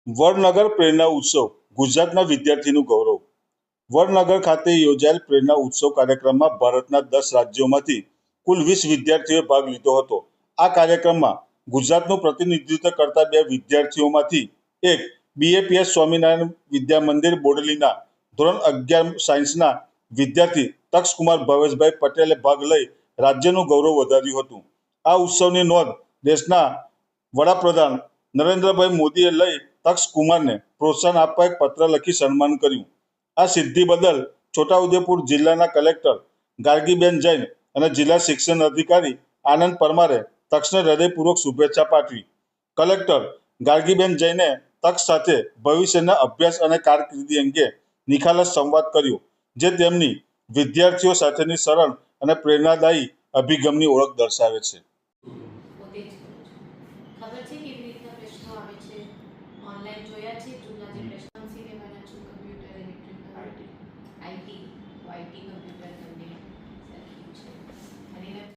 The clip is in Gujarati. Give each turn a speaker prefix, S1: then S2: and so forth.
S1: વડનગર પ્રેરણા ઉત્સવ ગુજરાતના વિદ્યાર્થીનું ગૌરવ. વડનગર ખાતે યોજાયેલ પ્રેરણા ઉત્સવ કાર્યક્રમમાં ભારતના 10 રાજ્યોમાંથી કુલ 20 વિદ્યાર્થીઓએ ભાગ લીધો હતો. આ કાર્યક્રમમાં ગુજરાતનું પ્રતિનિધિત્વ કરતા 2 વિદ્યાર્થીઓમાંથી એક બીએપીએસ સ્વામિનારાયણ વિદ્યા મંદિર બોડેલીના ધોરણ 11 સાયન્સના વિદ્યાર્થી તક્ષકુમાર ભાવેશભાઈ પટેલે ભાગ લઈ રાજ્યનું ગૌરવ વધાર્યું હતું. આ ઉત્સવની નોંધ દેશના વડાપ્રધાન નરેન્દ્રભાઈ મોદીએ લઈ તક્ષકુમારને પ્રોત્સાહન આપવા એક પત્ર લખી સન્માન કર્યું. આ સિદ્ધિ બદલ છોટાઉદેપુર જિલ્લાના કલેક્ટર ગાર્ગીબેન જૈન અને જિલ્લા શિક્ષણ અધિકારી આનંદ પરમારે તક્ષને હૃદયપૂર્વક શુભેચ્છા પાઠવી. કલેક્ટર ગાર્ગીબેન જૈને તક્ષ સાથે ભવિષ્યના અભ્યાસ અને કારકિર્દી અંગે નિખાલસ સંવાદ કર્યો, જે તેમની વિદ્યાર્થીઓ સાથેની સરળ અને પ્રેરણાદાયી અભિગમની ઓળખ દર્શાવે છે.
S2: પોતે જ કરું છું. ખબર છે કેવી રીતના પ્રશ્નો આવે છે? ઓનલાઈન જોયા છે જૂના જે પ્રશ્નો સી લેવાના છો? Computer, electrical, IT, IT,